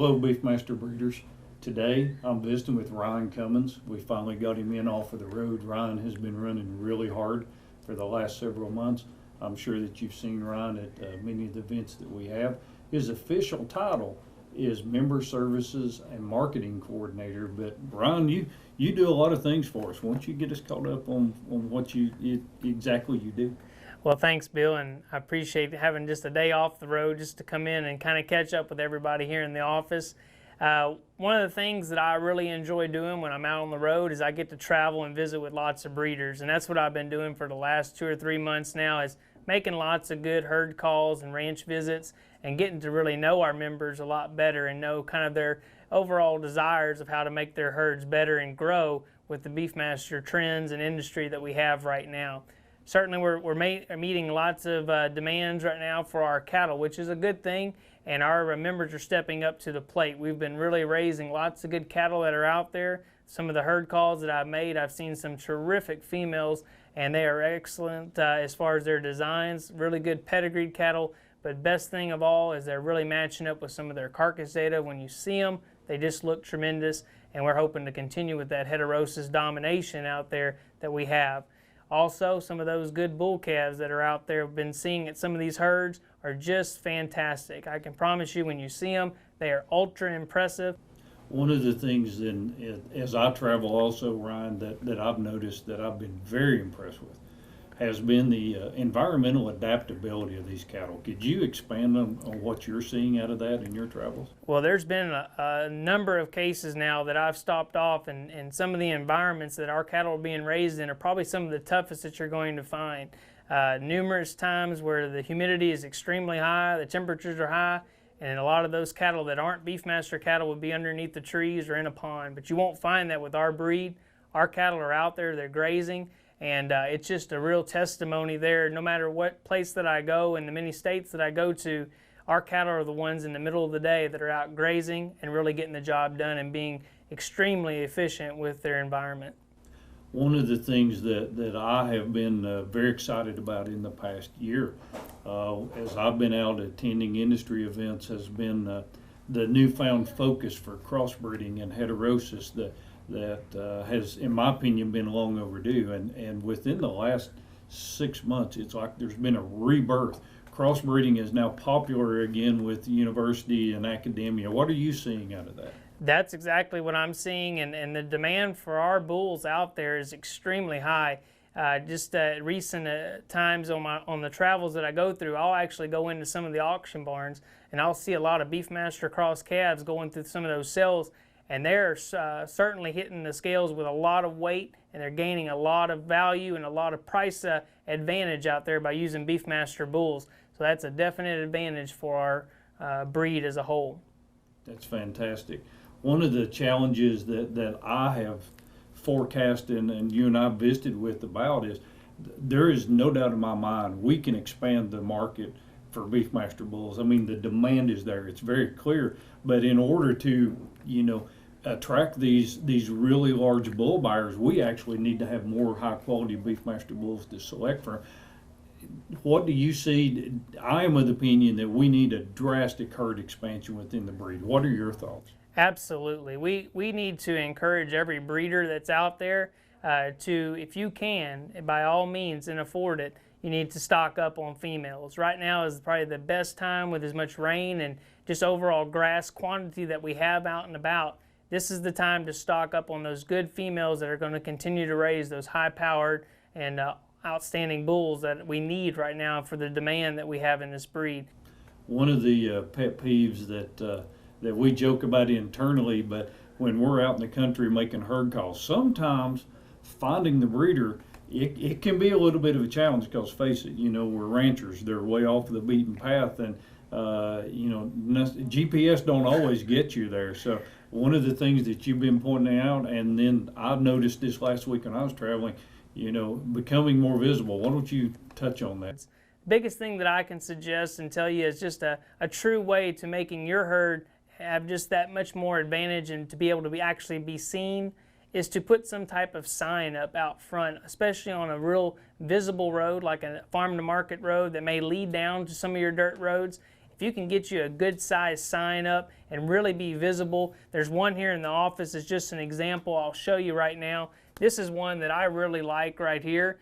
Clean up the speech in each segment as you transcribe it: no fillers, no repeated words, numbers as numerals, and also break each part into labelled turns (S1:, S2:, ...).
S1: Hello, Beefmaster Breeders. Today I'm visiting with Ryan Cummins. We finally got him in off of the road. Ryan has been running really hard for the last several months. I'm sure that you've seen Ryan at many of the events that we have. His official title is Member Services and Marketing Coordinator, but Ryan, you do a lot of things for us. Why don't you get us caught up on what exactly you do?
S2: Well, thanks, Bill, and I appreciate having just a day off the road just to come in and kind of catch up with everybody here in the office. One of the things that I really enjoy doing when I'm out on the road is I get to travel and visit with lots of breeders, and that's what I've been doing for the last 2 or 3 months now, is making lots of good herd calls and ranch visits and getting to really know our members a lot better and know kind of their overall desires of how to make their herds better and grow with the Beefmaster trends and industry that we have right now. Certainly we're meeting lots of demands right now for our cattle, which is a good thing, and our members are stepping up to the plate. We've been really raising lots of good cattle that are out there. Some of the herd calls that I've made, I've seen some terrific females, and they are excellent as far as their designs, really good pedigreed cattle, but best thing of all is they're really matching up with some of their carcass data. When you see them, they just look tremendous, and we're hoping to continue with that heterosis domination out there that we have. Also, some of those good bull calves that are out there, been seeing at some of these herds, are just fantastic. I can promise you when you see them, they are ultra impressive.
S1: One of the things then, as I travel also, Ryan, that I've noticed that I've been very impressed with has been the environmental adaptability of these cattle. Could you expand on what you're seeing out of that in your travels?
S2: Well, there's been a number of cases now that I've stopped off, and some of the environments that our cattle are being raised in are probably some of the toughest that you're going to find. Numerous times where the humidity is extremely high, the temperatures are high, and a lot of those cattle that aren't Beefmaster cattle would be underneath the trees or in a pond. But you won't find that with our breed. Our cattle are out there, they're grazing, and it's just a real testimony there. No matter what place that I go in the many states that I go to, our cattle are the ones in the middle of the day that are out grazing and really getting the job done and being extremely efficient with their environment.
S1: One of the things that I have been very excited about in the past year, as I've been out attending industry events, has been the newfound focus for crossbreeding and heterosis that has, in my opinion, been long overdue. And within the last 6 months, it's like there's been a rebirth. Crossbreeding is now popular again with university and academia. What are you seeing out of that?
S2: That's exactly what I'm seeing, and the demand for our bulls out there is extremely high. Just recent times on the travels that I go through, I'll actually go into some of the auction barns, and I'll see a lot of Beefmaster cross calves going through some of those sales, and they're certainly hitting the scales with a lot of weight, and they're gaining a lot of value and a lot of price advantage out there by using Beefmaster bulls. So that's a definite advantage for our breed as a whole.
S1: That's fantastic. One of the challenges that I have forecasted and you and I visited with about is there is no doubt in my mind we can expand the market for Beefmaster bulls. I mean, the demand is there. It's very clear. But in order to, attract these really large bull buyers, we actually need to have more high quality Beefmaster bulls to select from. What do you see? I am of the opinion that we need a drastic herd expansion within the breed. What are your thoughts?
S2: Absolutely. We need to encourage every breeder that's out there to, if you can, by all means, and afford it, you need to stock up on females. Right now is probably the best time with as much rain and just overall grass quantity that we have out and about. This is the time to stock up on those good females that are going to continue to raise those high-powered and outstanding bulls that we need right now for the demand that we have in this breed.
S1: One of the pet peeves that we joke about internally, but when we're out in the country making herd calls, sometimes finding the breeder, it can be a little bit of a challenge because, face it, we're ranchers. They're way off the beaten path, and GPS don't always get you there. So one of the things that you've been pointing out, and then I noticed this last week when I was traveling, becoming more visible. Why don't you touch on that?
S2: Biggest thing that I can suggest and tell you is just a true way to making your herd have just that much more advantage and to be able to actually be seen is to put some type of sign up out front, especially on a real visible road like a farm to market road that may lead down to some of your dirt roads. If you can get you a good size sign up and really be visible, there's one here in the office. It's just an example I'll show you right now. This is one that I really like right here.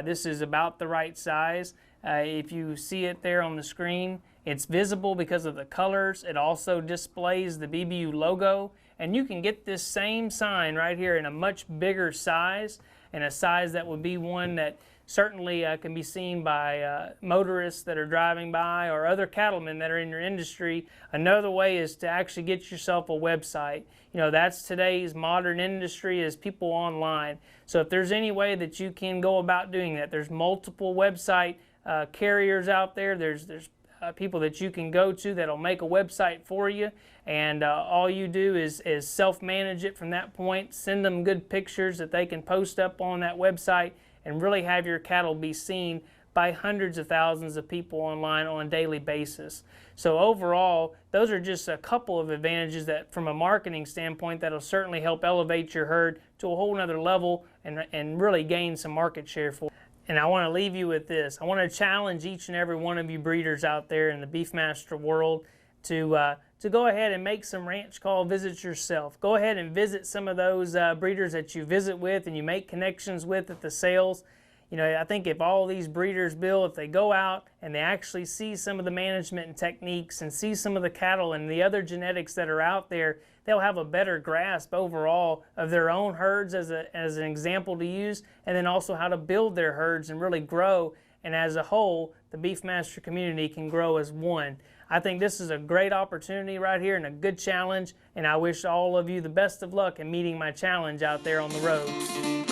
S2: This is about the right size. If you see it there on the screen, it's visible because of the colors. It also displays the BBU logo, and you can get this same sign right here in a much bigger size, and a size that would be one that certainly can be seen by motorists that are driving by or other cattlemen that are in your industry. Another way is to actually get yourself a website. You know, that's today's modern industry, is people online. So if there's any way that you can go about doing that, there's multiple website carriers out there. There's people that you can go to that'll make a website for you, and all you do is self-manage it from that point. Send them good pictures that they can post up on that website, and really have your cattle be seen by hundreds of thousands of people online on a daily basis. So overall, those are just a couple of advantages that, from a marketing standpoint, that'll certainly help elevate your herd to a whole nother level and really gain some market share for. And I want to leave you with this. I want to challenge each and every one of you breeders out there in the Beefmaster world to go ahead and make some ranch call visits yourself. Go ahead and visit some of those breeders that you visit with and you make connections with at the sales. You know, I think if all these breeders, Bill, if they go out and they actually see some of the management and techniques and see some of the cattle and the other genetics that are out there, they'll have a better grasp overall of their own herds as an example to use, and then also how to build their herds and really grow. And as a whole, the Beefmaster community can grow as one. I think this is a great opportunity right here and a good challenge, and I wish all of you the best of luck in meeting my challenge out there on the road.